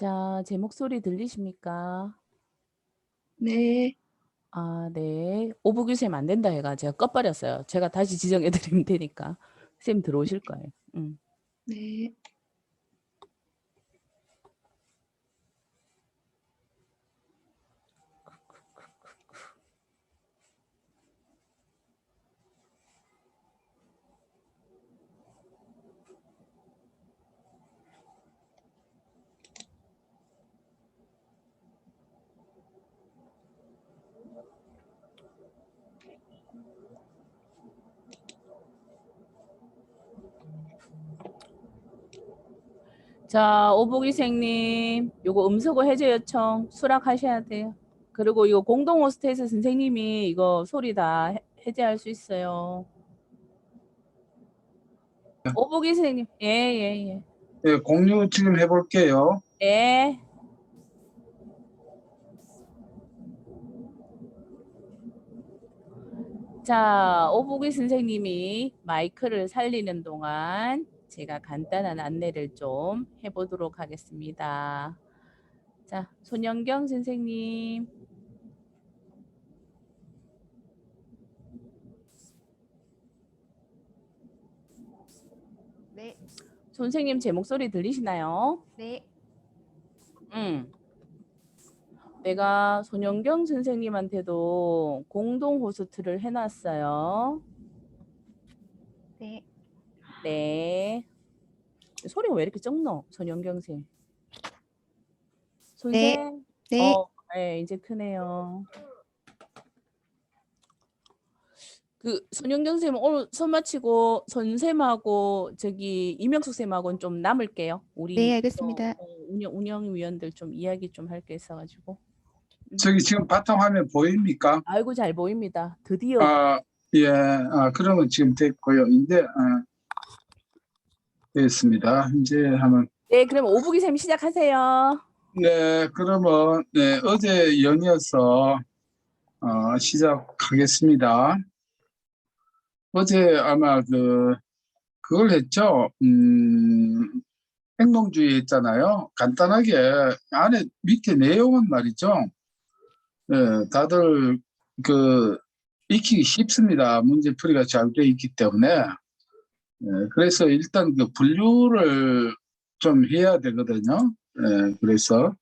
자, 제 목소리 들리십니까? 네. 아, 네. 오부규쌤 안 된다 해가 제가 꺼버렸어요. 제가 다시 지정해 드리면 되니까. 쌤 들어오실 거예요. 네. 자, 오부기생님, 요거 음소거 해제 요청 수락하셔야 돼요. 그리고 이거 공동 호스테이스 선생님이 이거 소리 다 해제할 수 있어요. 오부기생님, 예, 예, 예. 네, 공유 지금 해볼게요. 예. 자, 오부기 선생님이 마이크를 살리는 동안 제가 간단한 안내를 좀 해보도록 하겠습니다. 자, 손영경 선생님. 네. 선생님 제 목소리 들리시나요? 네. 내가 손영경 선생님한테도 공동 호스트를 해놨어요. 네. 네. 소리가 왜 이렇게 적노? 손영경 쌤. 네. 선생. 네. 네, 이제 크네요. 그 손영경 쌤 오늘 손 마치고 선생님하고 저기 이명숙 쌤하고는 좀 남을게요. 우리 네, 알겠습니다. 운영위원들 좀 이야기 좀 할 게 있어가지고. 저기 지금 바탕화면 보입니까? 아이고 잘 보입니다. 드디어. 아, 예. 그러면 지금 됐고요. 이제 됐습니다. 이제 하면. 네, 그럼 오부기 쌤 시작하세요. 네, 그러면 네, 어제 연이어서 시작하겠습니다. 어제 아마 그걸 했죠. 행동주의 했잖아요. 간단하게 안에 밑에 내용은 말이죠. 네, 다들 익히기 쉽습니다. 문제풀이가 잘 돼 있기 때문에. 그래서 일단 그 분류를 좀 해야 되거든요. 그래서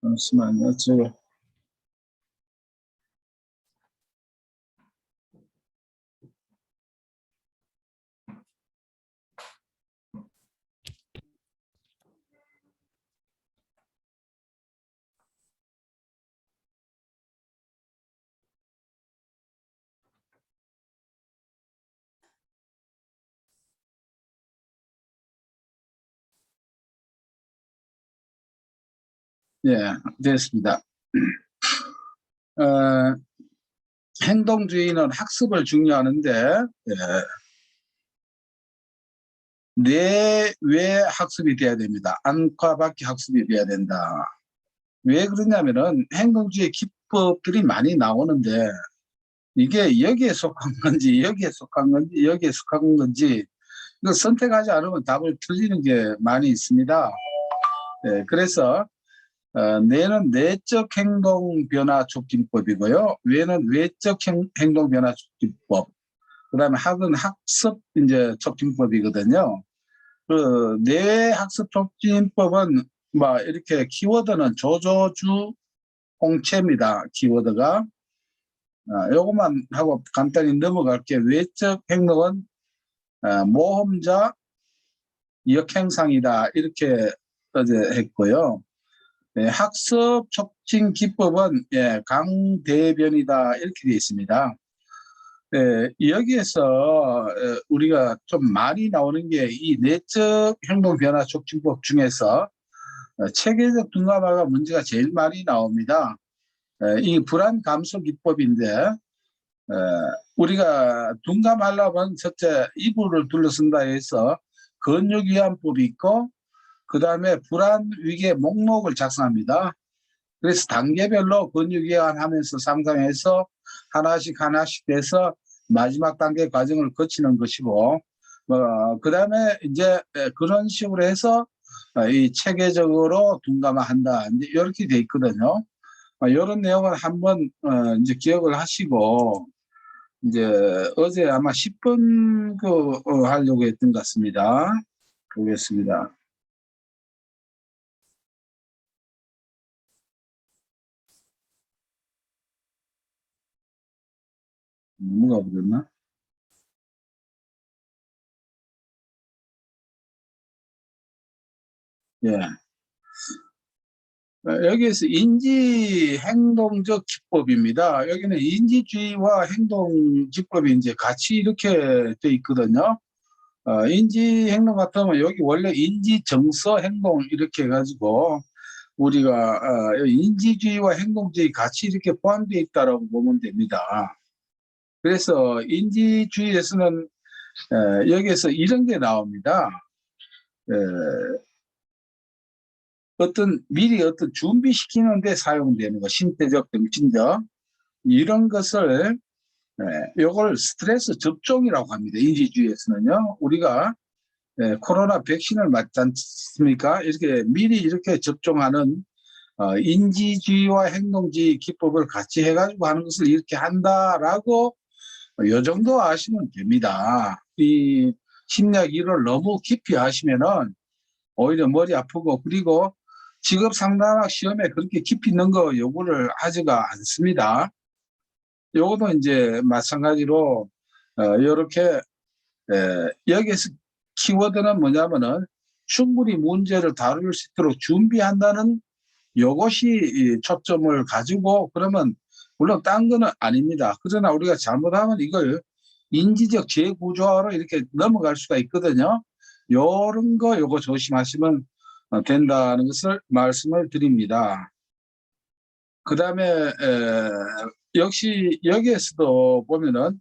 잠시만요. 제가 예, 됐습니다. 행동주의는 학습을 중요하는데 왜 학습이 돼야 됩니다. 안과 밖에 학습이 돼야 된다. 왜 그러냐면은 행동주의 기법들이 많이 나오는데 이게 여기에 속한 건지 여기에 속한 건지 여기에 속한 건지 이거 선택하지 않으면 답을 틀리는 게 많이 있습니다. 그래서 내는 내적 행동 변화 촉진법이고요. 외는 외적 행동 변화 촉진법. 그다음에 학은 학습 이제 촉진법이거든요. 그 내 학습 촉진법은 뭐 이렇게 키워드는 조조주 공채입니다. 키워드가. 요것만 하고 간단히 넘어갈게요. 외적 행동은 모험자 역행상이다. 이렇게 어제 했고요. 학습 촉진 기법은 강대변이다. 이렇게 되어 있습니다. 여기에서 우리가 좀 많이 나오는 게 이 내적 행동 변화 촉진법 중에서 체계적 둔감화가 문제가 제일 많이 나옵니다. 이 불안 감소 기법인데 우리가 둔감하려면 첫째 이불을 둘러쓴다 해서 근육이완법이 있고 그 다음에 불안 위계 목록을 작성합니다. 그래서 단계별로 근육이완 하면서 상상해서 하나씩 하나씩 돼서 마지막 단계 과정을 거치는 것이고, 그 다음에 이제 그런 식으로 해서 이 체계적으로 둔감화한다. 이제 이렇게 돼 있거든요. 이런 내용을 한번 이제 기억을 하시고, 이제 어제 아마 10분 하려고 했던 것 같습니다. 보겠습니다. 뭐가 버렸나? 예. 여기에서 인지 행동적 기법입니다. 여기는 인지주의와 행동 기법이 이제 같이 이렇게 돼 있거든요. 인지 행동 같으면 여기 원래 인지 정서 행동 이렇게 해가지고 우리가 인지주의와 행동주의 같이 이렇게 포함되어 있다라고 보면 됩니다. 그래서 인지주의에서는 여기에서 이런 게 나옵니다. 미리 준비시키는 데 사용되는 거, 신체적, 정신적, 이런 것을, 요걸 스트레스 접종이라고 합니다. 인지주의에서는요. 우리가 코로나 백신을 맞지 않습니까? 이렇게 미리 이렇게 접종하는 인지주의와 행동주의 기법을 같이 해가지고 하는 것을 이렇게 한다라고 요 정도 아시면 됩니다. 이 심리학 이론을 너무 깊이 하시면은 오히려 머리 아프고, 그리고 직업 상담학 시험에 그렇게 깊이 있는 거 요구를 하지가 않습니다. 요것도 이제 마찬가지로 이렇게 여기에서 키워드는 뭐냐면은 충분히 문제를 다룰 수 있도록 준비한다는 요것이 초점을 가지고, 그러면 물론 딴 거는 아닙니다. 그러나 우리가 잘못하면 이걸 인지적 재구조화로 이렇게 넘어갈 수가 있거든요. 요런 거 요거 조심하시면 된다는 것을 말씀을 드립니다. 그 다음에 역시 여기에서도 보면은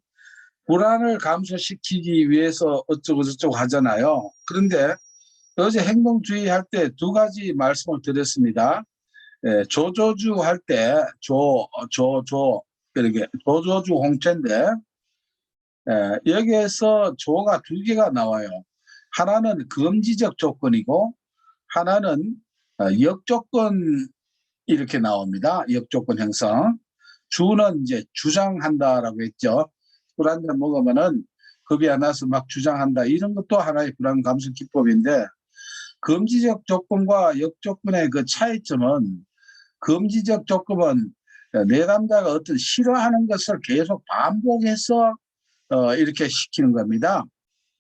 불안을 감소시키기 위해서 어쩌고 저쩌고 하잖아요. 그런데 어제 행동주의 할 때 두 가지 말씀을 드렸습니다. 조조주 할 때 이렇게 조조주 홍채인데, 여기에서 조가 두 개가 나와요. 하나는 금지적 조건이고 하나는 역조건 이렇게 나옵니다. 역조건 형성. 주는 이제 주장한다라고 했죠. 술 한 잔 먹으면은 겁이 안 나서 막 주장한다. 이런 것도 하나의 불안 감소 기법인데, 금지적 조건과 역조건의 그 차이점은, 금지적 조건은 내담자가 어떤 싫어하는 것을 계속 반복해서 이렇게 시키는 겁니다.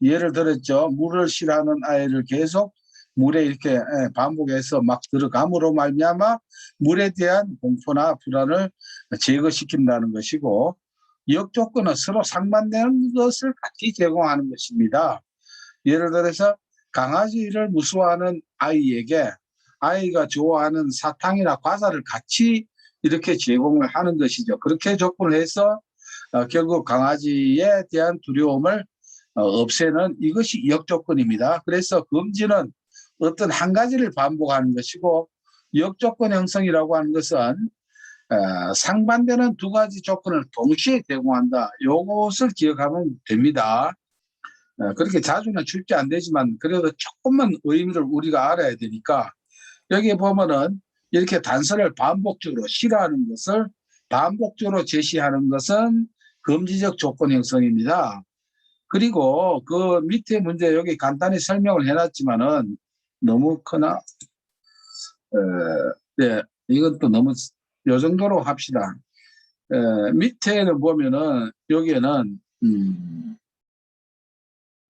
예를 들었죠. 물을 싫어하는 아이를 계속 물에 이렇게 반복해서 막 들어감으로 말미암아 물에 대한 공포나 불안을 제거시킨다는 것이고, 역조건은 서로 상반되는 것을 같이 제공하는 것입니다. 예를 들어서 강아지를 무서워하는 아이에게 아이가 좋아하는 사탕이나 과자를 같이 이렇게 제공을 하는 것이죠. 그렇게 조건을 해서 결국 강아지에 대한 두려움을 없애는, 이것이 역조건입니다. 그래서 금지는 어떤 한 가지를 반복하는 것이고, 역조건 형성이라고 하는 것은 상반되는 두 가지 조건을 동시에 제공한다. 요것을 기억하면 됩니다. 그렇게 자주는 출제 안 되지만 그래도 조금만 의미를 우리가 알아야 되니까, 여기 보면은 이렇게 단서를 반복적으로 싫어하는 것을 반복적으로 제시하는 것은 금지적 조건 형성입니다. 그리고 그 밑에 문제 여기 간단히 설명을 해놨지만은 너무 크나? 네, 이건 또 너무 요 정도로 합시다. 밑에는 보면은 여기에는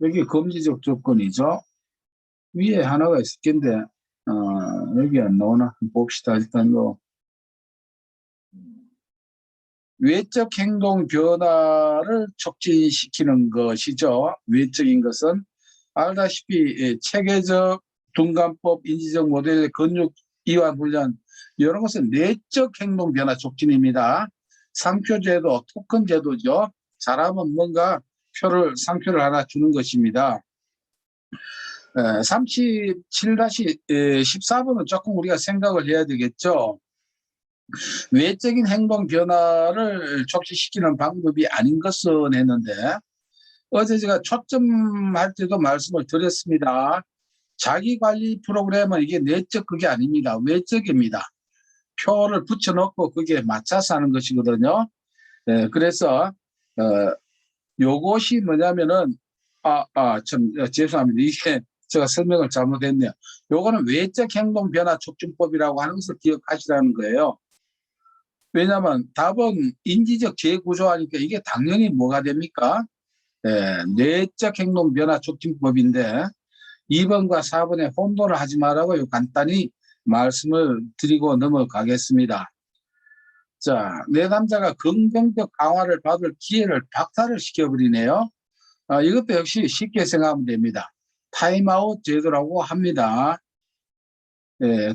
여기 금지적 조건이죠. 위에 하나가 있을 텐데 여기 안 나오나? 봅시다. 일단 외적 행동 변화를 촉진시키는 것이죠. 외적인 것은 알다시피 체계적 둔감법, 인지적 모델, 근육 이완 훈련, 이런 것은 내적 행동 변화 촉진입니다. 상표제도, 토큰 제도죠. 사람은 뭔가 상표를 하나 주는 것입니다. 37-14번은 조금 우리가 생각을 해야 되겠죠. 외적인 행동 변화를 촉진시키는 방법이 아닌 것은 했는데 어제 제가 초점할 때도 말씀을 드렸습니다. 자기관리 프로그램은 이게 내적 그게 아닙니다. 외적입니다. 표를 붙여놓고 그게 맞춰서 하는 것이거든요. 그래서 요것이 뭐냐면은 참 죄송합니다. 이게 제가 설명을 잘못했네요. 요거는 외적 행동 변화 촉진법이라고 하는 것을 기억하시라는 거예요. 왜냐하면 답은 인지적 재구조하니까 이게 당연히 뭐가 됩니까? 내적 행동 변화 촉진법인데 2번과 4번에 혼돈을 하지 말라고 간단히 말씀을 드리고 넘어가겠습니다. 자, 내담자가 긍정적 강화를 받을 기회를 박탈을 시켜버리네요. 이것도 역시 쉽게 생각하면 됩니다. 타임아웃 제도라고 합니다.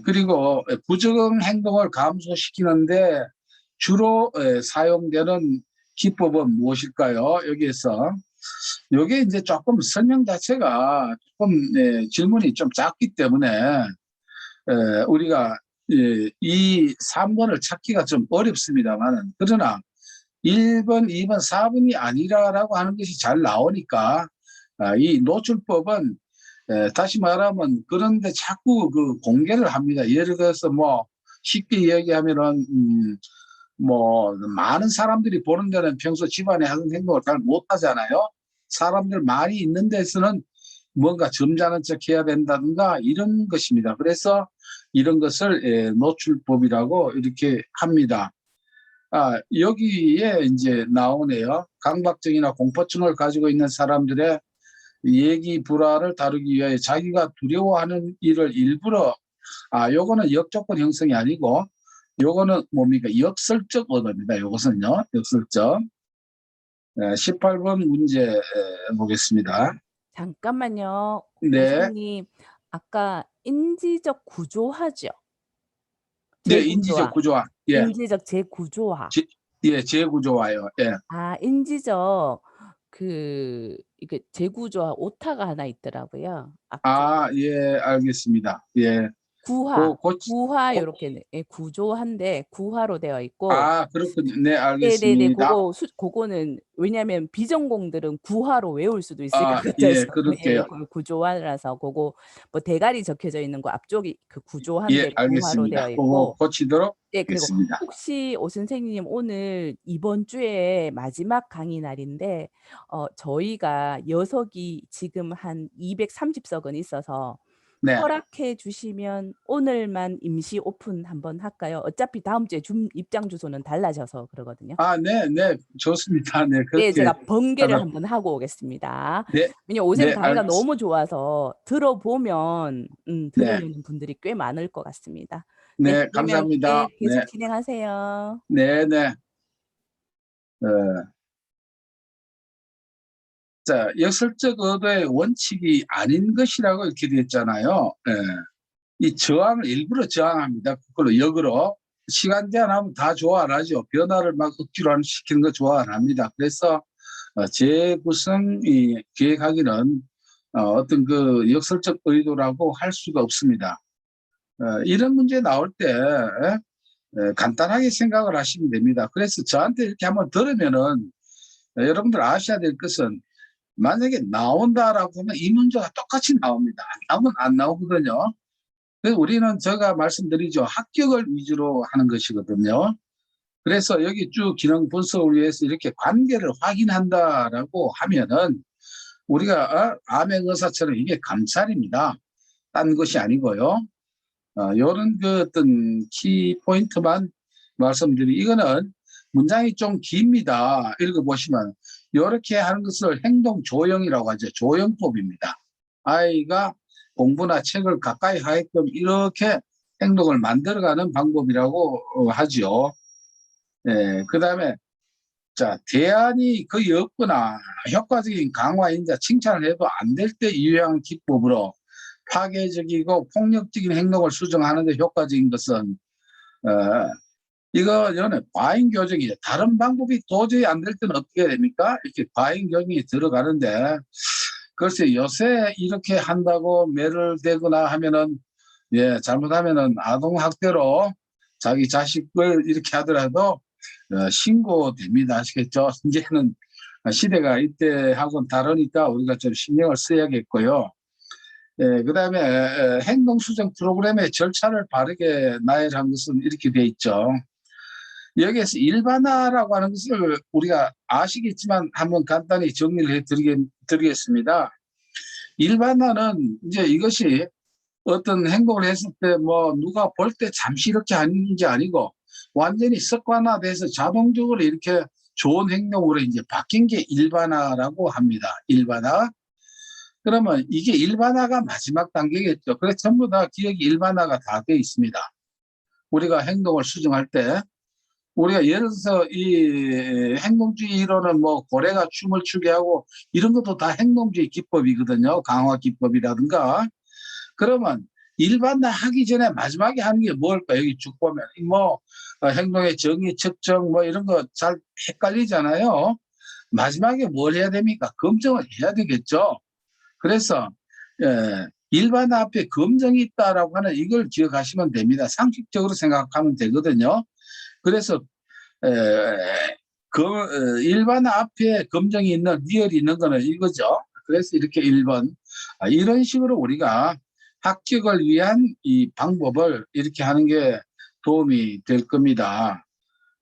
그리고 부정 행동을 감소시키는데 주로 사용되는 기법은 무엇일까요? 여기에서 이게 이제 조금 설명 자체가 조금 질문이 좀 작기 때문에 우리가 이 3번을 찾기가 좀 어렵습니다만 그러나 1번, 2번, 4번이 아니라라고 하는 것이 잘 나오니까 이 노출법은 다시 말하면 그런데 자꾸 그 공개를 합니다. 예를 들어서 뭐 쉽게 이야기하면은 뭐 많은 사람들이 보는 데는 평소 집안에 하는 행동을 잘 못하잖아요. 사람들 많이 있는 데서는 뭔가 점잖은 척 해야 된다든가 이런 것입니다. 그래서 이런 것을 노출법이라고 이렇게 합니다. 여기에 이제 나오네요. 강박증이나 공포증을 가지고 있는 사람들의 얘기 불화를 다루기 위해 자기가 두려워하는 일을 일부러 요거는 역조건 형성이 아니고 요거는 뭡니까? 역설적 언어입니다. 요것은요. 역설적. 18번 문제 보겠습니다. 잠깐만요. 네. 교수님, 아까 인지적 구조화죠? 네, 재구조화. 인지적 구조화. 예. 인지적 재구조화. 재구조화요. 예. 인지적 이게 재구조화 오타가 하나 있더라고요. 앞쪽에. 예, 알겠습니다. 예. 구화, 구화 고- 요렇게 구조화인데 구화로 되어 있고 그렇군요. 네, 네네네. 알겠습니다. 그거는 왜냐면 비전공들은 구화로 외울 수도 있을 것 같아서 예, 그럴게요. 구조화라서 그거 뭐 대가리 적혀져 있는 거 앞쪽이 그 구조화인데 예, 구화로 알겠습니다. 되어 그거 있고 고치도록 그리고 하겠습니다. 혹시 오 선생님 오늘 이번 주에 마지막 강의 날인데 저희가 녀석이 지금 한 230석은 있어서 네. 허락해 주시면 오늘만 임시 오픈 한번 할까요? 어차피 다음 주에 입장 주소는 달라져서 그러거든요. 네, 좋습니다. 네, 네, 그렇게 제가 번개를 하도록. 한번 하고 오겠습니다. 네, 왜냐면 오 네, 선생님 강의가 알겠습니다. 너무 좋아서 들어보면 네, 들으려는 분들이 꽤 많을 것 같습니다. 네, 네, 그러면 감사합니다. 계속 네, 진행하세요. 네. 자, 역설적 의도의 원칙이 아닌 것이라고 이렇게 됐잖아요. 이 저항을 일부러 저항합니다. 그걸로 역으로 시간 제한하면 다 좋아 안 하죠. 변화를 막 억지로 시키는 거 좋아 안 합니다. 그래서 재구성이 계획하기는 어떤 그 역설적 의도라고 할 수가 없습니다. 이런 문제 나올 때 간단하게 생각을 하시면 됩니다. 그래서 저한테 이렇게 한번 들으면은 여러분들 아셔야 될 것은 만약에 나온다라고 하면 이 문제가 똑같이 나옵니다. 안 나오면 안 나오거든요. 그래서 우리는 제가 말씀드리죠. 합격을 위주로 하는 것이거든요. 그래서 여기 쭉 기능 분석을 위해서 이렇게 관계를 확인한다라고 하면은 우리가 암행의사처럼 이게 감찰입니다. 딴 것이 아니고요. 요런 그 어떤 키 포인트만 이거는 문장이 좀 깁니다. 읽어보시면 이렇게 하는 것을 행동 조형이라고 하죠. 조형법입니다. 아이가 공부나 책을 가까이 하게끔 이렇게 행동을 만들어가는 방법이라고 하죠. 그 다음에 자, 대안이 거의 없거나 효과적인 강화인자 칭찬을 해도 안 될 때 유효한 기법으로 파괴적이고 폭력적인 행동을 수정하는 데 효과적인 것은 이거는 과잉 교정이죠. 다른 방법이 도저히 안 될 때는 어떻게 됩니까? 이렇게 과잉 교정이 들어가는데 글쎄 요새 이렇게 한다고 매를 대거나 하면은 예, 잘못하면은 아동학대로 자기 자식을 이렇게 하더라도 신고됩니다. 아시겠죠? 이제는 시대가 이때하고는 다르니까 우리가 좀 신경을 써야겠고요. 예, 그다음에 행동수정 프로그램의 절차를 바르게 나열한 것은 이렇게 돼 있죠. 여기에서 일반화라고 하는 것을 우리가 아시겠지만 한번 간단히 정리를 해드리겠습니다. 일반화는 이제 이것이 어떤 행동을 했을 때 뭐 누가 볼 때 잠시 이렇게 하는 게 아니고 완전히 습관화돼서 자동적으로 이렇게 좋은 행동으로 이제 바뀐 게 일반화라고 합니다. 일반화. 그러면 이게 일반화가 마지막 단계겠죠. 그래서 전부 다 기억이 일반화가 다 되어 있습니다. 우리가 행동을 수정할 때 우리가 예를 들어서 이 행동주의로는 뭐 고래가 춤을 추게 하고 이런 것도 다 행동주의 기법이거든요. 강화 기법이라든가. 그러면 일반화 하기 전에 마지막에 하는 게 뭘까? 여기 쭉 보면 뭐 행동의 정의 측정 뭐 이런 거 잘 헷갈리잖아요. 마지막에 뭘 해야 됩니까? 검증을 해야 되겠죠. 그래서 일반화 앞에 검증이 있다라고 하는 이걸 기억하시면 됩니다. 상식적으로 생각하면 되거든요. 그래서 일반화 앞에 검증이 있는 리얼이 있는 거는 이거죠. 그래서 이렇게 1번 이런 식으로 우리가 합격을 위한 이 방법을 이렇게 하는 게 도움이 될 겁니다.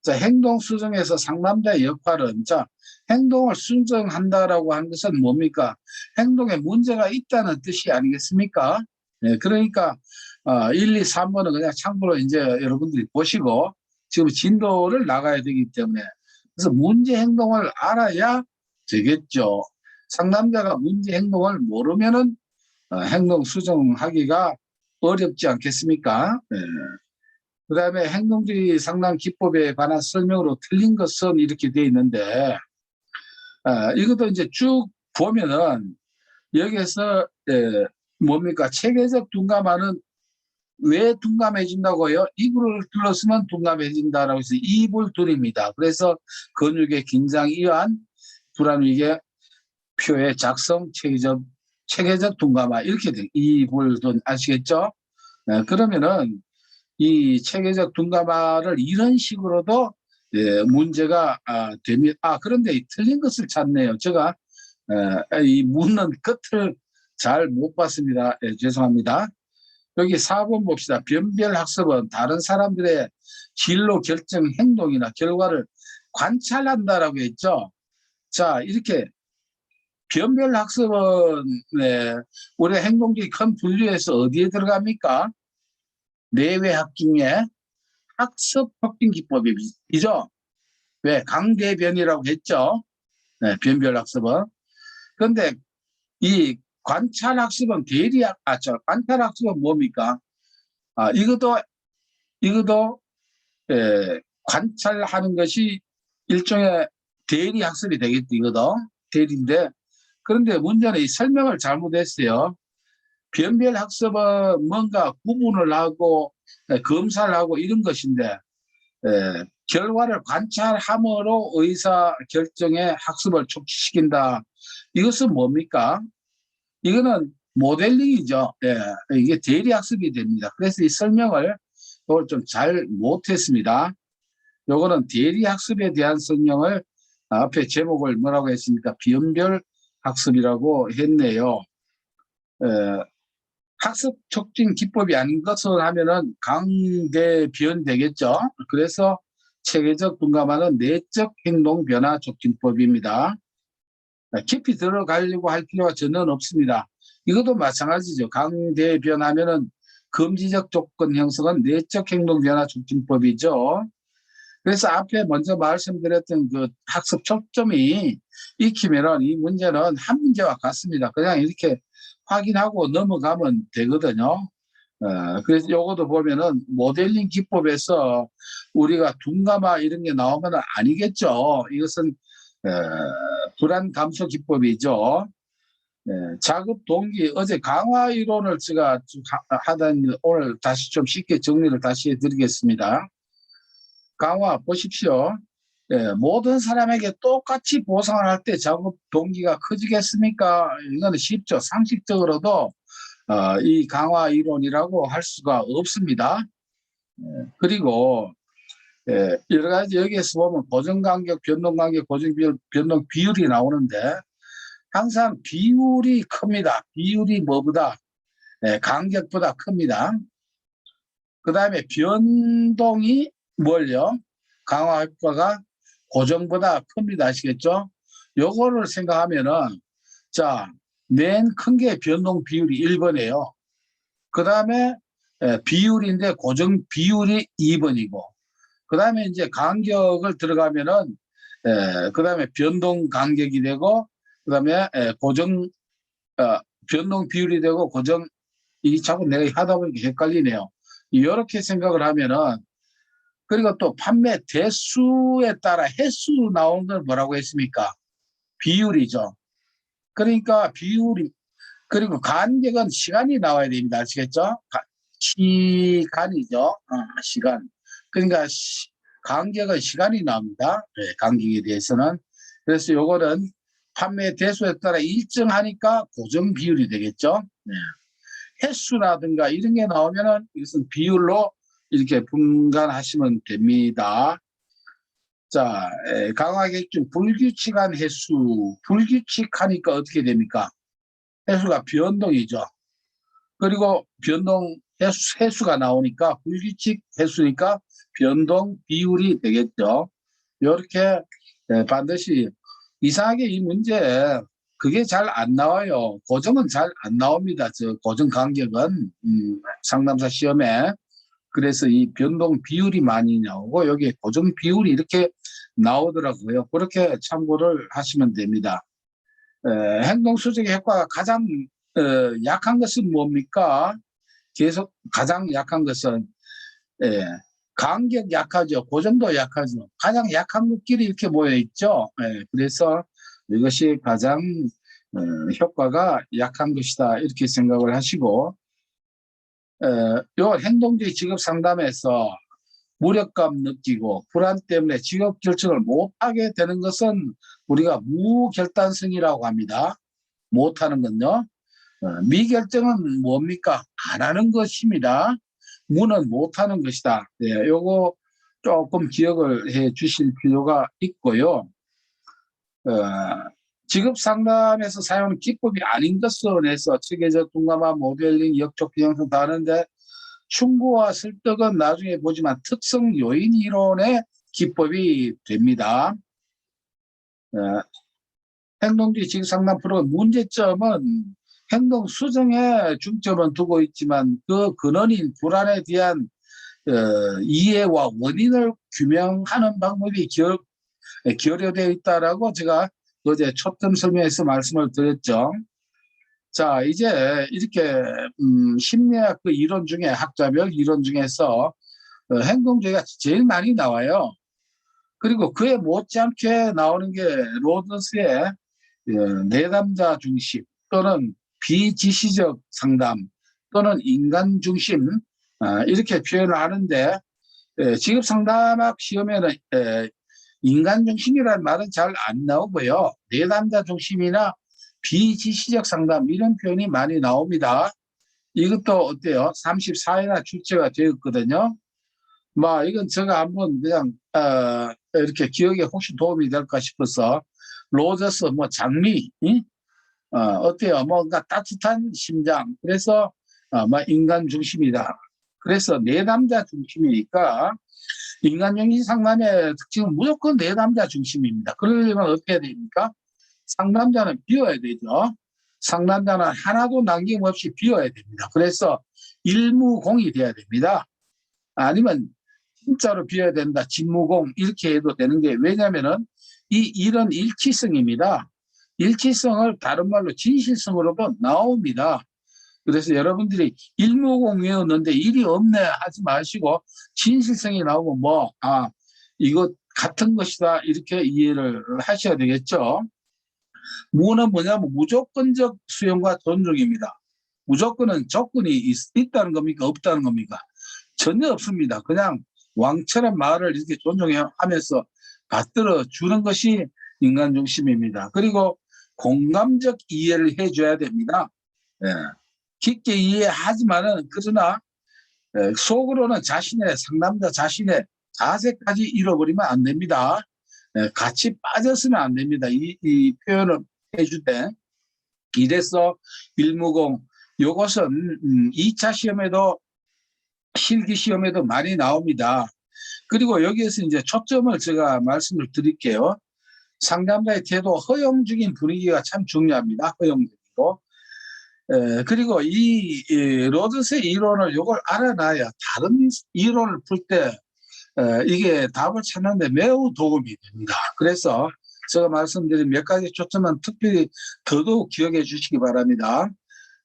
자, 행동 수정에서 상담자의 역할은 자, 행동을 수정한다라고 하는 것은 뭡니까? 행동에 문제가 있다는 뜻이 아니겠습니까? 네, 그러니까 1, 2, 3번은 그냥 참고로 이제 여러분들이 보시고 지금 진도를 나가야 되기 때문에 그래서 문제 행동을 알아야 되겠죠. 상담자가 문제 행동을 모르면은 행동 수정하기가 어렵지 않겠습니까? 네. 그다음에 행동주의 상담 기법에 관한 설명으로 틀린 것은 이렇게 되어 있는데 이것도 이제 쭉 보면은 여기에서 뭡니까? 체계적 둔감화는 왜 둔감해진다고요? 이불을 둘러쓰면 둔감해진다라고 해서 이불둘입니다. 그래서 근육의 긴장, 이완, 불안 위계, 표의 작성, 체계적 둔감화 이렇게 돼. 이불둔 아시겠죠? 그러면은 이 체계적 둔감화를 이런 식으로도 문제가 됩니다. 그런데 틀린 것을 찾네요. 제가 이 묻는 끝을 잘 못 봤습니다. 죄송합니다. 여기 4번 봅시다. 변별학습은 다른 사람들의 진로 결정 행동이나 결과를 관찰한다라고 했죠. 자, 이렇게 변별학습은 우리 행동주의 큰 분류에서 어디에 들어갑니까? 내외학중의 학습 혁신 기법이죠. 왜? 강대변이라고 했죠. 네, 변별학습은. 그런데 이 관찰학습은 관찰학습은 뭡니까? 이것도 관찰하는 것이 일종의 대리학습이 되겠죠. 이것도 대리인데 그런데 문제는 이 설명을 잘못했어요. 변별학습은 뭔가 구분을 하고 검사를 하고 이런 것인데 결과를 관찰함으로 의사결정의 학습을 촉진시킨다. 이것은 뭡니까? 이거는 모델링이죠. 이게 대리학습이 됩니다. 그래서 이 설명을 이걸 좀 잘 못했습니다. 요거는 대리학습에 대한 설명을 앞에 제목을 뭐라고 했습니까? 변별학습이라고 했네요. 학습 촉진 기법이 아닌 것을 하면은 강대변 되겠죠. 그래서 체계적 둔감화는 내적 행동 변화 촉진법입니다. 깊이 들어가려고 할 필요가 전혀 없습니다. 이것도 마찬가지죠. 강대변하면은 금지적 조건 형성은 내적 행동 변화 촉진법이죠. 그래서 앞에 먼저 말씀드렸던 그 학습 초점이 익히면은 이 문제는 한 문제와 같습니다. 그냥 이렇게 확인하고 넘어가면 되거든요. 그래서 요것도 보면은 모델링 기법에서 우리가 둔감화 이런 게 나오면 아니겠죠. 이것은 불안 감소 기법이죠. 자급 동기 어제 강화 이론을 제가 하다니 오늘 다시 좀 쉽게 정리를 다시 해드리겠습니다. 강화 보십시오. 모든 사람에게 똑같이 보상을 할 때 작업 동기가 커지겠습니까? 이거는 쉽죠. 상식적으로도 이 강화 이론이라고 할 수가 없습니다. 그리고 여러 가지 여기에서 보면 고정간격, 변동간격, 고정비율, 변동 비율이 나오는데 항상 비율이 큽니다. 비율이 뭐보다 간격보다 큽니다. 그 다음에 변동이 뭘요? 강화 효과가 고정보다 큽니다. 아시겠죠? 요거를 생각하면은 자, 맨 큰 게 변동 비율이 1번이에요. 그 다음에 비율인데 고정 비율이 2번이고 그 다음에 이제 간격을 들어가면은 그 다음에 변동 간격이 되고 그 다음에 고정 변동 비율이 되고 고정 이 자꾸 내가 하다 보니까 헷갈리네요. 이렇게 생각을 하면은 그리고 또 판매 대수에 따라 횟수 나오는 걸 뭐라고 했습니까? 비율이죠. 그러니까 비율이 그리고 간격은 시간이 나와야 됩니다. 아시겠죠? 시간이죠. 시간. 그러니까 간격은 시간이 나옵니다. 네, 간격에 대해서는. 그래서 요거는 판매 대수에 따라 일정하니까 고정 비율이 되겠죠. 네. 횟수라든가 이런 게 나오면은 이것은 비율로 이렇게 분간하시면 됩니다. 자, 강화객중 불규칙한 횟수. 불규칙하니까 어떻게 됩니까? 횟수가 변동이죠. 그리고 변동 횟수가 나오니까 불규칙 횟수니까 변동 비율이 되겠죠. 이렇게 반드시 이상하게 이 문제 그게 잘 안 나와요. 고정은 잘 안 나옵니다. 저 고정 간격은 상담사 시험에. 그래서 이 변동 비율이 많이 나오고 여기 고정 비율이 이렇게 나오더라고요. 그렇게 참고를 하시면 됩니다. 행동 수정의 효과가 가장 약한 것은 뭡니까? 계속 가장 약한 것은 간격 약하죠. 고정도 약하죠. 가장 약한 것끼리 이렇게 모여 있죠. 그래서 이것이 가장 효과가 약한 것이다 이렇게 생각을 하시고 요 행동주의 직업 상담에서 무력감 느끼고 불안 때문에 직업 결정을 못하게 되는 것은 우리가 무결단성이라고 합니다. 못하는 건요. 미결정은 뭡니까? 안 하는 것입니다. 무는 못하는 것이다. 네, 요거 조금 기억을 해 주실 필요가 있고요. 직업 상담에서 사용하는 기법이 아닌 것으로 해서 체계적 둔감화, 모델링, 역적 비형성 다 하는데 충고와 설득은 나중에 보지만 특성 요인 이론의 기법이 됩니다. 행동주의 직업 상담 프로그램 문제점은 행동 수정에 중점은 두고 있지만 그 근원인 불안에 대한 이해와 원인을 규명하는 방법이 결여되어 있다라고 제가 어제 초점 설명에서 말씀을 드렸죠. 자, 이제 이렇게 심리학 그 이론 중에 학자별 이론 중에서 행동주의가 제일 많이 나와요. 그리고 그에 못지않게 나오는 게 로저스의 내담자 중심 또는 비지시적 상담 또는 인간 중심 이렇게 표현을 하는데 직업 상담학 시험에는 인간 중심이라는 말은 잘 안 나오고요. 내담자 중심이나 비지시적 상담 이런 표현이 많이 나옵니다. 이것도 어때요? 34회나 출제가 되었거든요. 이건 제가 한번 그냥 이렇게 기억에 혹시 도움이 될까 싶어서 로저스 장미 어때요? 뭔가 따뜻한 심장 그래서 인간 중심이다. 그래서 내담자 중심이니까 인간 중심 상담의 특징은 무조건 내담자 중심입니다. 그러려면 어떻게 해야 됩니까? 상담자는 비워야 되죠. 상담자는 하나도 남김없이 비워야 됩니다. 그래서 일무공이 돼야 됩니다. 아니면 진짜로 비워야 된다. 진무공 이렇게 해도 되는 게 왜냐면은 이 일은 일치성입니다. 일치성을 다른 말로 진실성으로도 나옵니다. 그래서 여러분들이 일무공 외웠는데 일이 없네 하지 마시고 진실성이 나오면 이거 같은 것이다 이렇게 이해를 하셔야 되겠죠. 무는 뭐냐면 무조건적 수용과 존중입니다. 무조건은 조건이 있다는 겁니까? 없다는 겁니까? 전혀 없습니다. 그냥 왕처럼 말을 이렇게 존중하면서 받들어 주는 것이 인간 중심입니다. 그리고 공감적 이해를 해줘야 됩니다. 예. 깊게 이해하지만은 그러나 속으로는 상남자 자신의 자세까지 잃어버리면 안 됩니다. 같이 빠졌으면 안 됩니다. 이 표현을 해줄 때. 이래서 일무공 요것은 2차 시험에도 실기 시험에도 많이 나옵니다. 그리고 여기에서 이제 초점을 제가 말씀을 드릴게요. 상담자의 태도, 허용적인 분위기가 참 중요합니다. 허용적이고. 그리고 이 로저스의 이론을 요걸 알아놔야 다른 이론을 풀 때 이게 답을 찾는데 매우 도움이 됩니다. 그래서 제가 말씀드린 몇 가지 초점은 특별히 더더욱 기억해 주시기 바랍니다.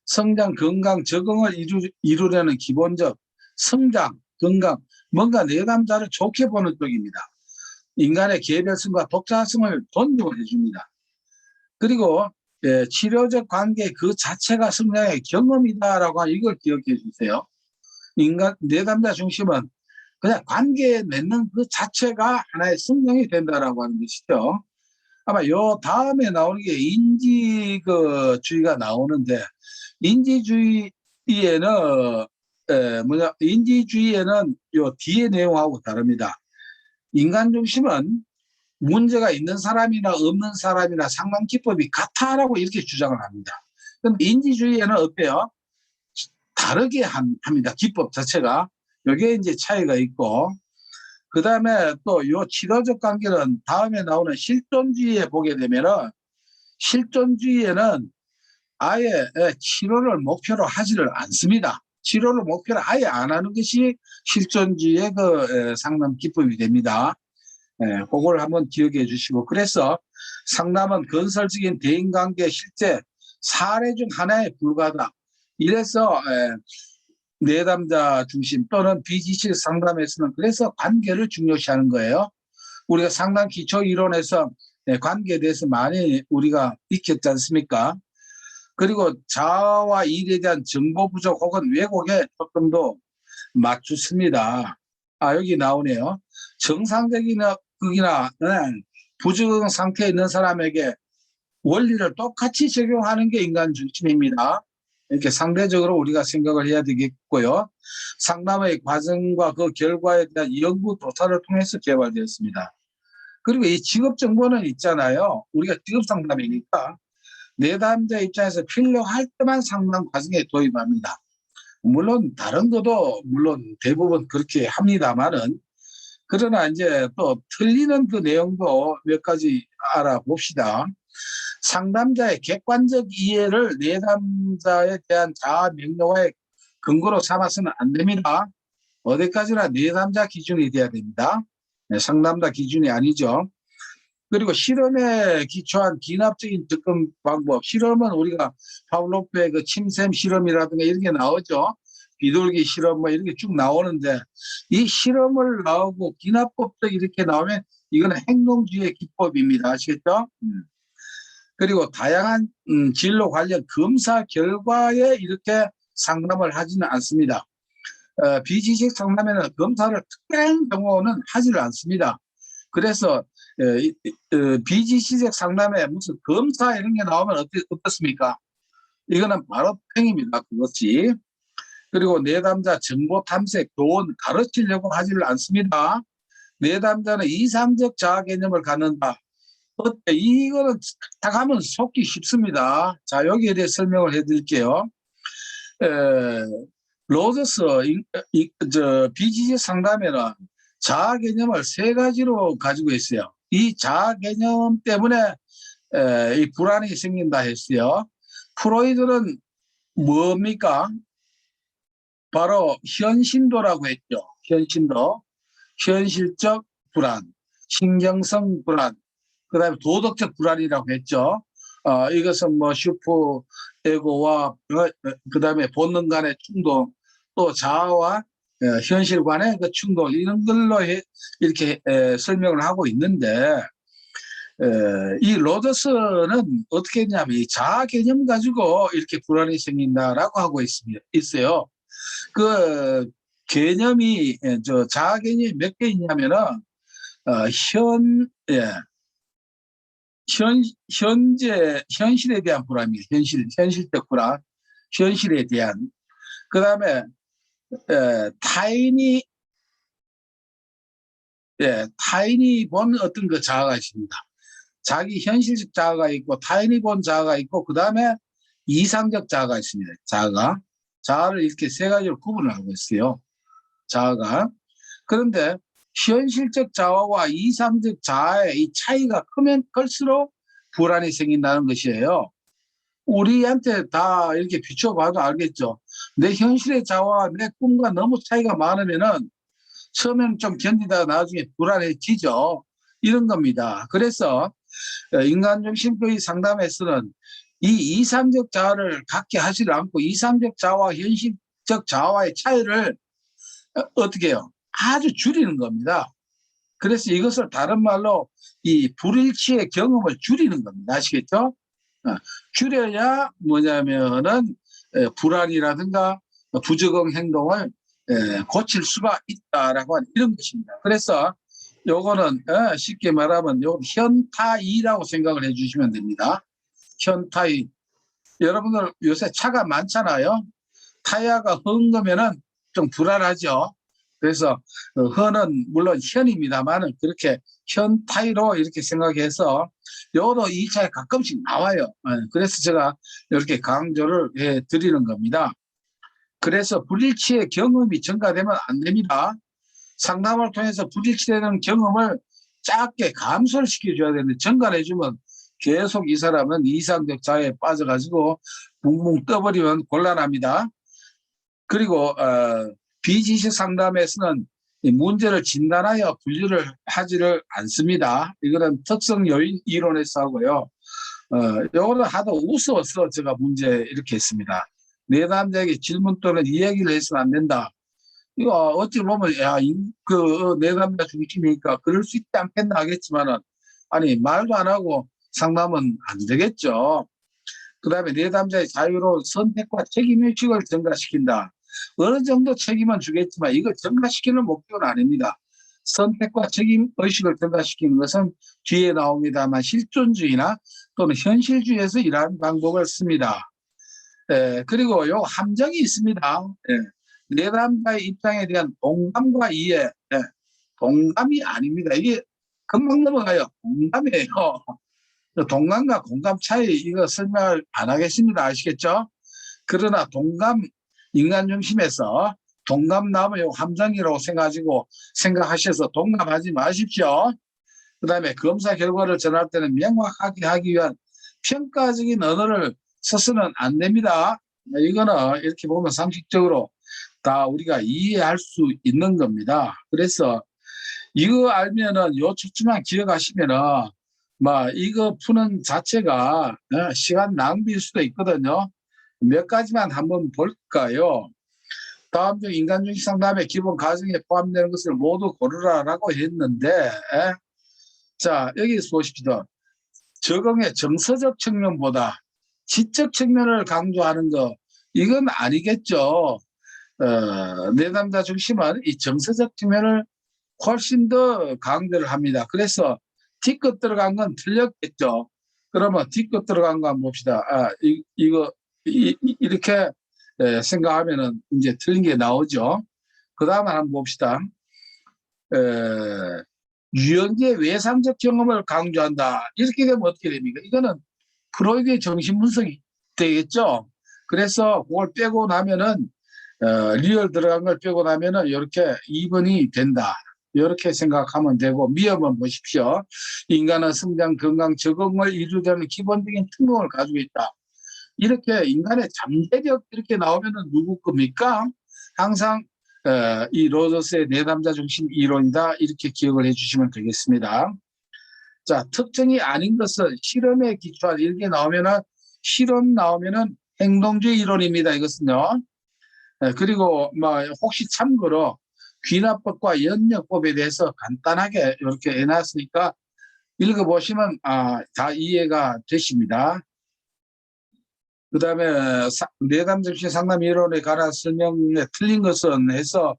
성장, 건강, 적응을 이루려는 기본적 성장, 건강, 뭔가 내담자를 좋게 보는 쪽입니다. 인간의 개별성과 독자성을 존중을 해줍니다. 그리고 치료적 관계 그 자체가 성장의 경험이다라고 하는 이걸 기억해 주세요. 인간 내담자 중심은 그냥 관계 맺는 그 자체가 하나의 성장이 된다라고 하는 것이죠. 아마 요 다음에 나오는 게 인지주의가 나오는데 인지주의에는 인지주의에는 요 뒤에 내용하고 다릅니다. 인간 중심은 문제가 있는 사람이나 없는 사람이나 상담 기법이 같아라고 이렇게 주장을 합니다. 그럼 인지주의에는 어때요? 다르게 합니다. 기법 자체가. 여기에 이제 차이가 있고, 그 다음에 또 요 치료적 관계는 다음에 나오는 실존주의에 보게 되면은 실존주의에는 아예 치료를 목표로 하지를 않습니다. 치료를 목표로 아예 안 하는 것이 실존주의의 그 상담 기법이 됩니다. 그걸 한번 기억해 주시고, 그래서 상담은 건설적인 대인관계 실제 사례 중 하나에 불과하다. 이래서 내담자 중심 또는 비지식 상담에서는 그래서 관계를 중요시하는 거예요. 우리가 상담 기초 이론에서 관계에 대해서 많이 우리가 익혔지 않습니까? 그리고 자아와 일에 대한 정보 부족 혹은 왜곡에 조금 더 맞추습니다. 여기 나오네요. 정상적이나 부적응 상태에 있는 사람에게 원리를 똑같이 적용하는 게 인간 중심입니다. 이렇게 상대적으로 우리가 생각을 해야 되겠고요. 상담의 과정과 그 결과에 대한 연구 조사를 통해서 개발되었습니다. 그리고 이 직업 정보는 있잖아요. 우리가 직업 상담이니까 내담자 입장에서 필요할 때만 상담 과정에 도입합니다. 물론 다른 것도 물론 대부분 그렇게 합니다만은, 그러나 이제 또 틀리는 그 내용도 몇 가지 알아봅시다. 상담자의 객관적 이해를 내담자에 대한 자아 명료화의 근거로 삼아서는 안 됩니다. 어디까지나 내담자 기준이 돼야 됩니다. 상담자 기준이 아니죠. 그리고 실험에 기초한 기납적인 접근 방법. 실험은 우리가 파블로프의 그 침샘 실험이라든가 이런 게 나오죠. 비둘기 실험 뭐 이렇게 쭉 나오는데, 이 실험을 나오고 기납법도 이렇게 나오면 이거는 행동주의의 기법입니다. 아시겠죠? 그리고 다양한 진로 관련 검사 결과에 이렇게 상담을 하지는 않습니다. 비지식 상담에는 검사를 특별한 경우는 하지를 않습니다. 그래서 비지식 상담에 무슨 검사 이런 게 나오면 어떻습니까? 이거는 바로 땡입니다. 그것이. 그리고 내담자 정보 탐색, 교원, 가르치려고 하지를 않습니다. 내담자는 이상적 자아 개념을 갖는다. 이거는 딱 하면 속기 쉽습니다. 자, 여기에 대해 설명을 해드릴게요. 로저스 비지식 상담에는 자아 개념을 3가지로 가지고 있어요. 이 자아 개념 때문에 이 불안이 생긴다 했어요. 프로이드는 뭡니까? 바로 현신도라고 했죠. 현신도, 현실적 불안, 신경성 불안, 그 다음에 도덕적 불안이라고 했죠. 이것은 뭐 슈퍼 에고와 그 다음에 본능 간의 충돌, 또 자아와 현실 간의 그 충돌, 이런 걸로 이렇게 설명을 하고 있는데, 이 로저스는 어떻게 했냐면 이 자아 개념 가지고 이렇게 불안이 생긴다라고 하고 있어요. 그 개념이 자아 개념이 몇 개 있냐면은 예, 현실에 대한 불안입니다. 현실적 불안, 현실에 대한. 그 다음에 타인이 본 어떤 그 자아가 있습니다. 자기 현실적 자아가 있고, 타인이 본 자아가 있고, 그 다음에 이상적 자아가 있습니다. 자아를 이렇게 세 가지로 구분을 하고 있어요. 자아가. 그런데 현실적 자아와 이상적 자아의 이 차이가 크면 클수록 불안이 생긴다는 것이에요. 우리한테 다 이렇게 비춰봐도 알겠죠. 내 현실의 자아와 내 꿈과 너무 차이가 많으면은 처음에는 좀 견디다가 나중에 불안해지죠. 이런 겁니다. 그래서 인간중심주의 상담에서는 이 이상적 자아를 갖게 하지 않고 이상적 자아와 현실적 자아와의 차이를 어떻게 해요? 아주 줄이는 겁니다. 그래서 이것을 다른 말로 이 불일치의 경험을 줄이는 겁니다. 아시겠죠? 줄여야 뭐냐면은 불안이라든가 부적응 행동을 고칠 수가 있다라고 하는 이런 것입니다. 그래서 요거는 쉽게 말하면 요 현타이라고 생각을 해주시면 됩니다. 현타이. 여러분들 요새 차가 많잖아요. 타이어가 헝거면은 좀 불안하죠. 그래서 허는 물론 현입니다만은 그렇게 현타이로 이렇게 생각해서 요도 이 차에 가끔씩 나와요. 그래서 제가 이렇게 강조를 해 드리는 겁니다. 그래서 불일치의 경험이 증가되면 안 됩니다. 상담을 통해서 불일치되는 경험을 작게 감소를 시켜줘야 되는데 증가해주면 계속 이 사람은 이상적 자아에 빠져가지고 붕붕 떠버리면 곤란합니다. 그리고 비지식 상담에서는 문제를 진단하여 분류를 하지를 않습니다. 이거는 특성 요인 이론에서 하고요. 요거는 하도 우스워서 제가 문제 이렇게 했습니다. 내담자에게 질문 또는 이야기를 해서는 안 된다. 이거 어찌 보면 그 내담자 중심이니까 그럴 수 있지 않겠나 하겠지만은 아니 말도 안 하고 상담은 안 되겠죠. 그 다음에 내담자의 자유로운 선택과 책임의식을 증가시킨다. 어느 정도 책임은 주겠지만 이걸 증가시키는 목표는 아닙니다. 선택과 책임의식을 증가시키는 것은 뒤에 나옵니다만 실존주의나 또는 현실주의에서 이러한 방법을 씁니다. 그리고 요 함정이 있습니다. 내담자의 입장에 대한 동감과 이해. 동감이 아닙니다. 이게 금방 넘어가요. 공감이에요. 동감과 공감 차이 이거 설명을 안 하겠습니다. 아시겠죠? 그러나 동감 인간 중심에서 동감 나오면 함정이라고 생각하셔서 동감하지 마십시오. 그 다음에 검사 결과를 전할 때는 명확하게 하기 위한 평가적인 언어를 써서는 안 됩니다. 이거는 이렇게 보면 상식적으로 다 우리가 이해할 수 있는 겁니다. 그래서 이거 알면은 요 추측만 기억하시면은 이거 푸는 자체가 시간 낭비일 수도 있거든요. 몇 가지만 한번 볼까요? 다음 중 인간중심 상담의 기본 과정에 포함되는 것을 모두 고르라라고 했는데, 자 여기서 보십시오. 적응의 정서적 측면보다 지적 측면을 강조하는 거 이건 아니겠죠. 내담자 중심은 이 정서적 측면을 훨씬 더 강조를 합니다. 그래서 뒤끝 들어간 건 틀렸겠죠. 그러면 뒤끝 들어간 거 한번 봅시다. 이렇게 생각하면은 이제 틀린 게 나오죠. 그 다음에 한번 봅시다. 유형의 외상적 경험을 강조한다. 이렇게 되면 어떻게 됩니까? 이거는 프로이드의 정신 분석이 되겠죠. 그래서 그걸 빼고 나면은 리얼 들어간 걸 빼고 나면은 이렇게 2번이 된다. 이렇게 생각하면 되고, 미험은 보십시오. 인간은 성장, 건강, 적응을 이루려는 기본적인 특성을 가지고 있다. 이렇게 인간의 잠재력 이렇게 나오면은 누구 겁니까? 항상 이 로저스의 내담자 중심 이론이다. 이렇게 기억을 해주시면 되겠습니다. 자, 특정이 아닌 것은 실험에 기초한 이렇게 나오면은 실험 나오면은 행동주의 이론입니다. 이것은요. 그리고 혹시 참고로 귀납법과 연역법에 대해서 간단하게 이렇게 해놨으니까 읽어보시면 다 이해가 되십니다. 그 다음에 내담 중심 상담 이론에 관한 설명에 틀린 것은 해서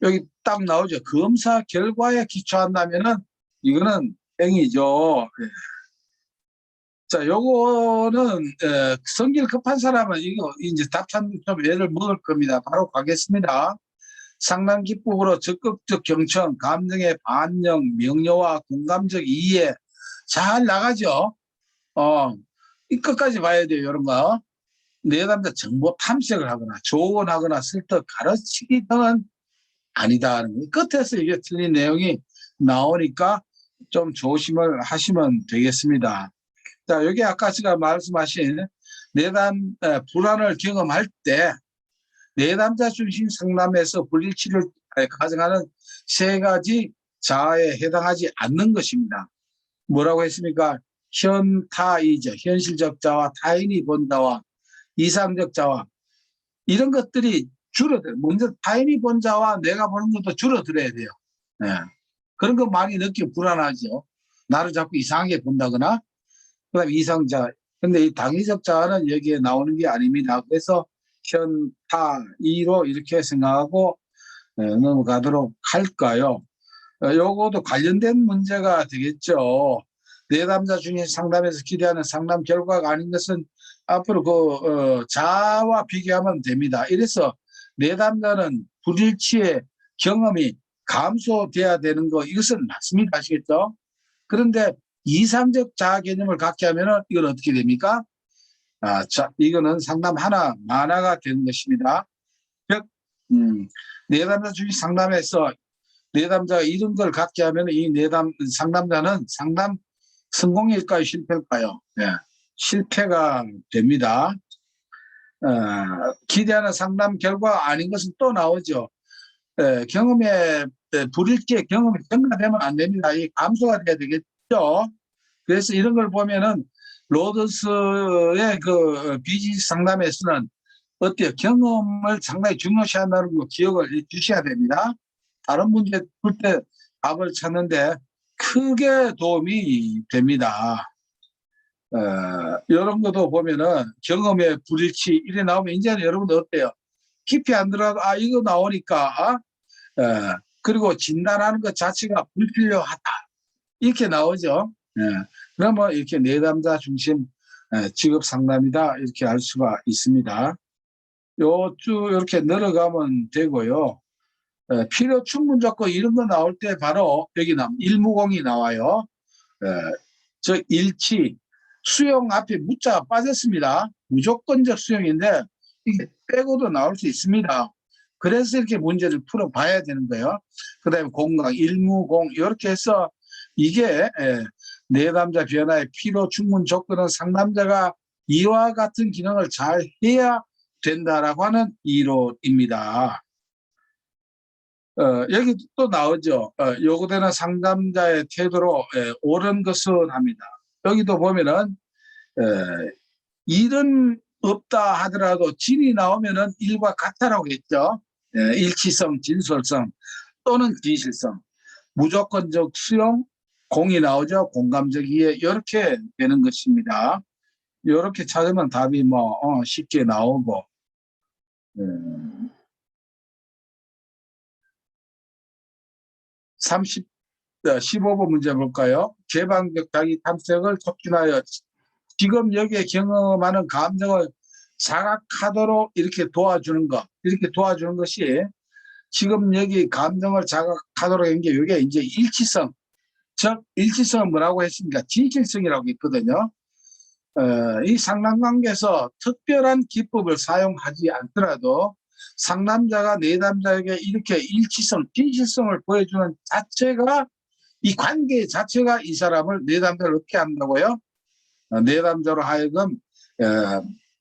여기 딱 나오죠. 검사 결과에 기초한다면은 이거는 땡이죠. 예. 자, 요거는 성질 급한 사람은 이거 이제 답찬 좀 애를 먹을 겁니다. 바로 가겠습니다. 상담 기법으로 적극적 경청, 감정의 반영, 명료와 공감적 이해 잘 나가죠. 이 끝까지 봐야 돼요. 이런 거. 내담자 정보 탐색을 하거나 조언하거나 설득, 가르치기 등은 아니다. 끝에서 이게 틀린 내용이 나오니까 좀 조심을 하시면 되겠습니다. 자, 여기 아까 제가 말씀하신 내담 불안을 경험할 때 내담자 중심 상담에서 불일치를 가정하는 세 가지 자아에 해당하지 않는 것입니다. 뭐라고 했습니까? 현타이죠. 현실적 자와 타인이 본 자와 이상적 자와 이런 것들이 줄어들어요. 먼저 타인이 본 자와 내가 보는 것도 줄어들어야 돼요. 네. 그런 거 많이 느끼고 불안하죠. 나를 자꾸 이상하게 본다거나 그다음에 이상자. 근데 이 당위적 자아는 여기에 나오는 게 아닙니다. 그래서 현타이로 이렇게 생각하고 넘어가도록 할까요? 요것도 관련된 문제가 되겠죠. 내담자 중에 상담에서 기대하는 상담 결과가 아닌 것은 앞으로 자아와 비교하면 됩니다. 이래서 내담자는 불일치의 경험이 감소돼야 되는 거 이것은 맞습니다. 아시겠죠? 그런데 이상적 자아 개념을 갖게 하면은 이건 어떻게 됩니까? 자, 이거는 상담 하나 만화가 되는 것입니다. 즉, 내담자 중에 상담에서 내담자가 이런 걸 갖게 하면 이 상담자는 상담 성공일까요? 실패일까요? 네. 실패가 됩니다. 기대하는 상담 결과가 아닌 것은 또 나오죠. 경험에 불일치의 경험이 증가되면 안 됩니다. 이 감소가 돼야 되겠죠. 그래서 이런 걸 보면은 로더스의 그 비즈니스 상담에서는 어때요? 경험을 상당히 중요시한다는 거 기억을 해 주셔야 됩니다. 다른 문제 풀 때 답을 찾는데 크게 도움이 됩니다. 이런 것도 보면은 경험의 불일치 이래 나오면 이제는 여러분들 어때요? 깊이 안 들어가고 이거 나오니까 그리고 진단하는 것 자체가 불필요하다 이렇게 나오죠. 그러면 이렇게 내담자 중심 직업 상담이다 이렇게 알 수가 있습니다. 요 쭉 이렇게 늘어가면 되고요. 필요 충분 조건 이런 거 나올 때 바로 여기 일무공이 나와요. 저 일치 수용 앞에 무자가 빠졌습니다. 무조건적 수용인데 이게 빼고도 나올 수 있습니다. 그래서 이렇게 문제를 풀어봐야 되는 거예요. 그 다음에 공강, 일무공 이렇게 해서 이게 내담자 변화의 필요 충분 조건은 상담자가 이와 같은 기능을 잘 해야 된다라고 하는 이론입니다. 여기 또 나오죠. 요구되는 상담자의 태도로 옳은 것은 합니다. 여기도 보면은 일은 없다 하더라도 진이 나오면은 일과 같다라고 했죠. 일치성, 진솔성 또는 진실성, 무조건적 수용, 공이 나오죠. 공감적 이해 이렇게 되는 것입니다. 이렇게 찾으면 답이 쉽게 나오고. 15번 문제 볼까요? 개방적 자기 탐색을 촉진하여 지금 여기에 경험하는 감정을 자각하도록 이렇게 도와주는 것, 이렇게 도와주는 것이 지금 여기 감정을 자각하도록 한 게 이게 이제 일치성, 즉 일치성은 뭐라고 했습니까? 진실성이라고 있거든요. 이 상담관계에서 특별한 기법을 사용하지 않더라도 상담자가 내담자에게 이렇게 일치성, 진실성을 보여주는 자체가 이 관계 자체가 이 사람을 내담자를 어떻게 한다고요? 내담자로 하여금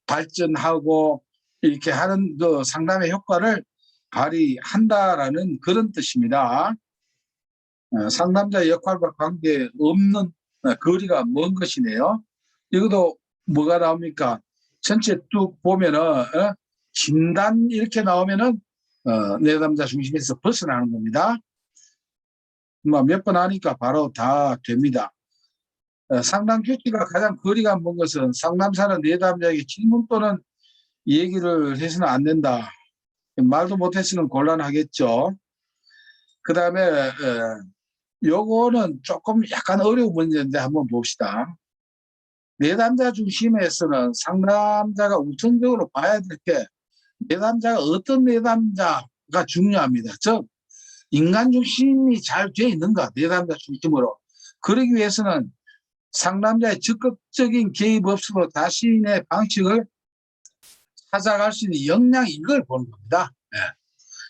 발전하고 이렇게 하는 그 상담의 효과를 발휘한다라는 그런 뜻입니다. 상담자의 역할과 관계 없는 거리가 먼 것이네요. 이것도 뭐가 나옵니까? 전체 쭉 보면은 진단 이렇게 나오면은 내담자 중심에서 벗어나는 겁니다. 몇 번 하니까 바로 다 됩니다. 상담 규칙과 가장 거리가 먼 것은 상담사는 내담자에게 질문 또는 얘기를 해서는 안 된다. 말도 못해서는 곤란하겠죠. 그다음에 요거는 조금 약간 어려운 문제인데 한번 봅시다. 내담자 중심에서는 상담자가 우선적으로 봐야 될 게 내담자가 어떤 내담자가 중요합니다. 즉 인간 중심이 잘 돼 있는가, 내담자 중심으로. 그러기 위해서는 상담자의 적극적인 개입 없이도 자신의 방식을 찾아갈 수 있는 역량, 이걸 보는 겁니다. 예.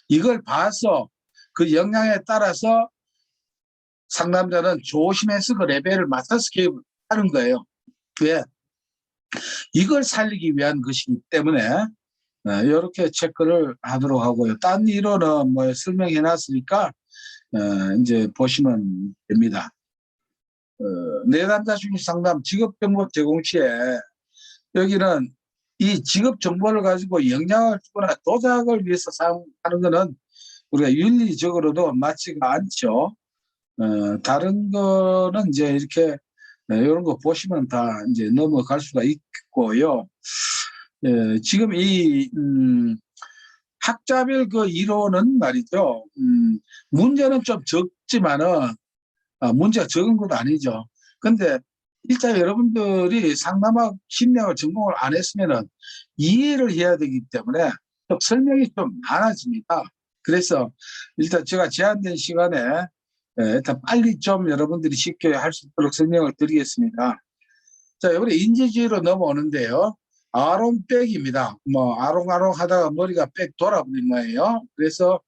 이걸 봐서 그 역량에 따라서 상담자는 조심해서 그 레벨을 맞춰서 개입을 하는 거예요. 왜? 이걸 살리기 위한 것이기 때문에 이렇게 체크를 하도록 하고요. 딴 이론은 뭐 설명해 놨으니까 이제 보시면 됩니다. 내담자 중심 상담 직업정보 제공 시에 여기는 이 직업정보를 가지고 영향을 주거나 도작을 위해서 사용하는 것은 우리가 윤리적으로도 맞지가 않죠. 다른 거는 이제 이렇게 이런 거 보시면 다 이제 넘어갈 수가 있고요. 지금 이 학자별 그 이론은 말이죠. 문제는 좀 적지만은 문제가 적은 것도 아니죠. 근데 일단 여러분들이 상담학 심리학을 전공을 안 했으면은 이해를 해야 되기 때문에 좀 설명이 좀 많아집니다. 그래서 일단 제가 제한된 시간에 일단 빨리 좀 여러분들이 쉽게 할 수 있도록 설명을 드리겠습니다. 자, 이번에 인지주의로 넘어오는데요. 아롱백입니다. 뭐 아롱아롱 하다가 머리가 백 돌아버린 거예요. 그래서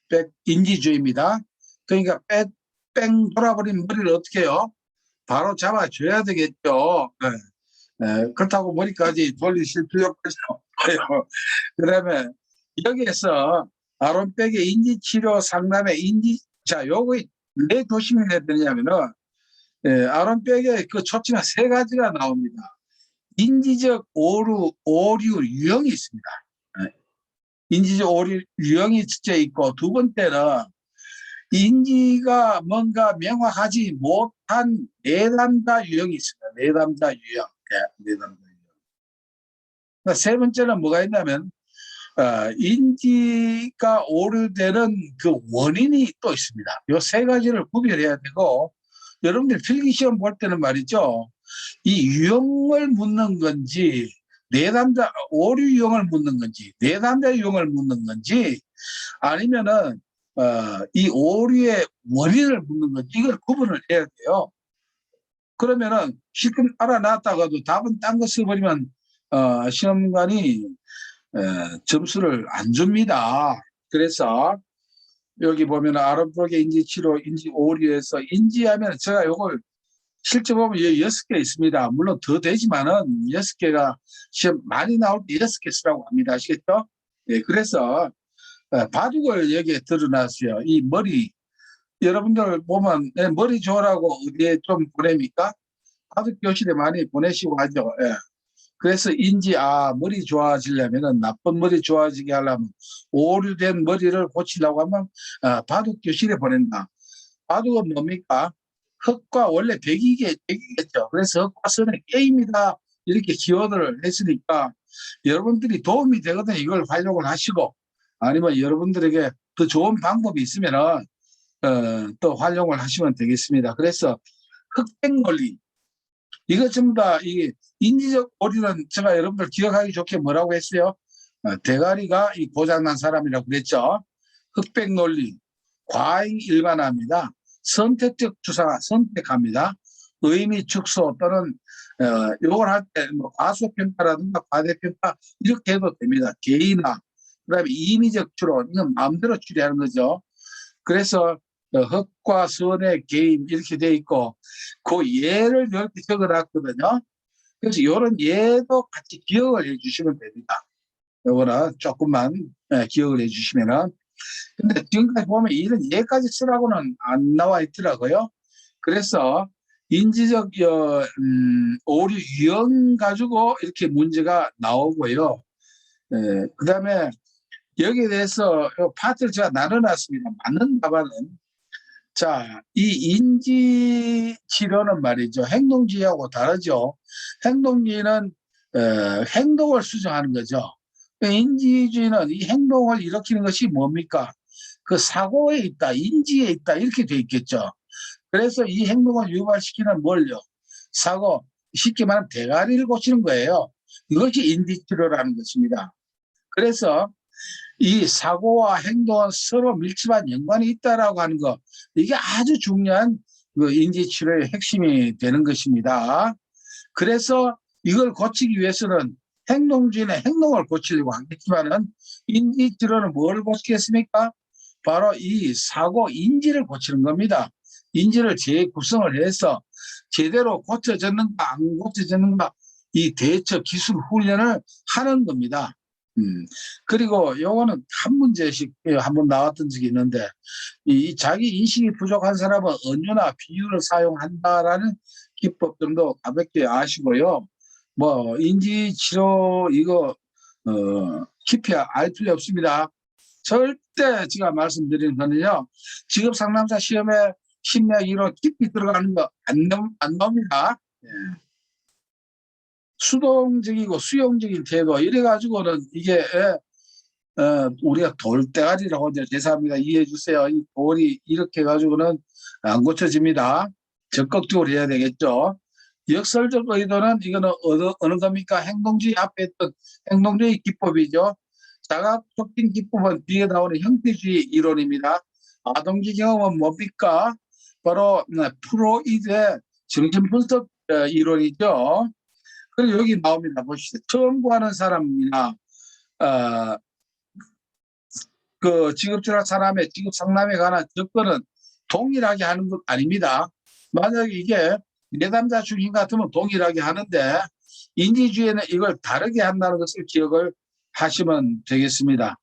백 인지주의입니다. 그러니까 뺑 돌아버린 머리를 어떻게 해요? 바로 잡아줘야 되겠죠. 그렇다고 머리까지 돌리실 필요가 없어요. 그다음에 여기에서 아론백의 인지치료 상담의 자, 요거 왜 조심해야 되냐면은 아론백의 그 초치가 세 가지가 나옵니다. 인지적 오류 유형이 있습니다. 인지적 오류 유형이 첫째 있고, 두 번째는 인지가 뭔가 명확하지 못한 내담자 유형이 있습니다. 내담자 유형. 내담자 유형. 세 번째는 뭐가 있냐면 인지가 오류되는 그 원인이 또 있습니다. 이 세 가지를 구별해야 되고, 여러분들 필기시험 볼 때는 말이죠. 이 유형을 묻는 건지, 내담자 오류 유형을 묻는 건지, 내담자 유형을 묻는 건지, 아니면은 이 오류의 원인을 묻는 건지, 이걸 구분을 해야 돼요. 그러면은 실컷 알아놨다가도 답은 딴 거 써버리면 시험관이 점수를 안 줍니다. 그래서 여기 보면 아름보게 인지치료, 인지오류에서 인지하면 제가 이걸 실제 보면 6개 있습니다. 물론 더 되지만은 6개가 시험 많이 나올 때 6개 쓰라고 합니다. 아시겠죠? 네, 그래서 바둑을 여기에 드러났어요. 이 머리, 여러분들 보면 머리 좋으라고 어디에 좀 보냅니까? 바둑 교실에 많이 보내시고 하죠. 예. 그래서 머리 좋아지려면은, 나쁜 머리 좋아지게 하려면, 오류된 머리를 고치려고 하면 바둑 교실에 보낸다. 바둑은 뭡니까? 흙과 원래 백이겠죠. 그래서 흙과 선의 게임이다. 이렇게 기호를 했으니까 여러분들이 도움이 되거든요. 이걸 활용을 하시고, 아니면 여러분들에게 더 좋은 방법이 있으면은 또 활용을 하시면 되겠습니다. 그래서 흑백 논리, 이거 전부 다 이게 인지적 오류는 제가 여러분들 기억하기 좋게 뭐라고 했어요? 대가리가 이 고장난 사람이라고 그랬죠. 흑백 논리, 과잉 일반화입니다. 선택적 주사가 선택합니다. 의미 축소 또는 요걸 할 때 뭐 과소평가라든가 과대평가 이렇게 해도 됩니다. 개인화, 그다음에 임의적 추론, 이건 마음대로 추리하는 거죠. 그래서 흑과 선의 개임 이렇게 돼 있고, 그 예를 이렇게 적어놨거든요. 그래서 이런 예도 같이 기억을 해주시면 됩니다. 요거는 조금만 기억을 해주시면은. 근데 지금까지 보면 이런 예까지 쓰라고는 안 나와 있더라고요. 그래서 인지적 오류 유형 가지고 이렇게 문제가 나오고요. 그다음에 여기에 대해서 파트를 제가 나눠놨습니다. 맞는 답안은. 자, 이 인지 치료는 말이죠. 행동주의하고 다르죠. 행동주의는 행동을 수정하는 거죠. 인지주의는 이 행동을 일으키는 것이 뭡니까? 그 사고에 있다, 인지에 있다 이렇게 돼 있겠죠. 그래서 이 행동을 유발시키는 뭘요? 사고, 쉽게 말하면 대가리를 고치는 거예요. 이것이 인지치료라는 것입니다. 그래서 이 사고와 행동은 서로 밀접한 연관이 있다라고 하는 거, 이게 아주 중요한 그 인지치료의 핵심이 되는 것입니다. 그래서 이걸 고치기 위해서는 행동주의는 행동을 고치려고 하겠지만은 인지치료는 뭘 고치겠습니까? 바로 이 사고 인지를 고치는 겁니다. 인지를 재구성을 해서 제대로 고쳐졌는가 안 고쳐졌는가 이 대처 기술 훈련을 하는 겁니다. 그리고 요거는 한 문제씩 한번 나왔던 적이 있는데 이 자기 인식이 부족한 사람은 은유나 비유를 사용한다라는 기법 정도 가볍게 아시고요. 뭐 인지치료 이거 깊이 알 필요 없습니다. 절대 제가 말씀드리는 거는요. 직업상담사 시험에 심리학 이론 깊이 들어가는 거 안 나옵니다. 예. 수동적이고 수용적인 태도 이래가지고는 이게 우리가 돌대가리라고 하죠. 죄송합니다. 이해해 주세요. 이 돌이 이렇게 해가지고는 안 고쳐집니다. 적극적으로 해야 되겠죠. 역설적 의도는 이거는 어느 겁니까? 행동주의 앞에 있던 행동주의 기법이죠. 자각 촉진 기법은 뒤에 나오는 형태주의 이론입니다. 아동기 경험은 뭡니까? 바로 프로이드의 정신분석 이론이죠. 그리고 여기 나옵니다. 보시죠. 처음 구하는 사람이나 그 직업질환 사람의 직업 상담에 관한 접근은 동일하게 하는 것 아닙니다. 만약에 이게 내담자 중심 같으면 동일하게 하는데 인지주의는 이걸 다르게 한다는 것을 기억을 하시면 되겠습니다.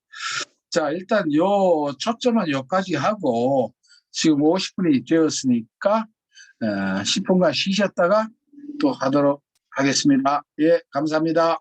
자, 일단 요 초점은 여기까지 하고 지금 50분이 되었으니까 10분간 쉬셨다가 또 하도록 하겠습니다. 예, 감사합니다.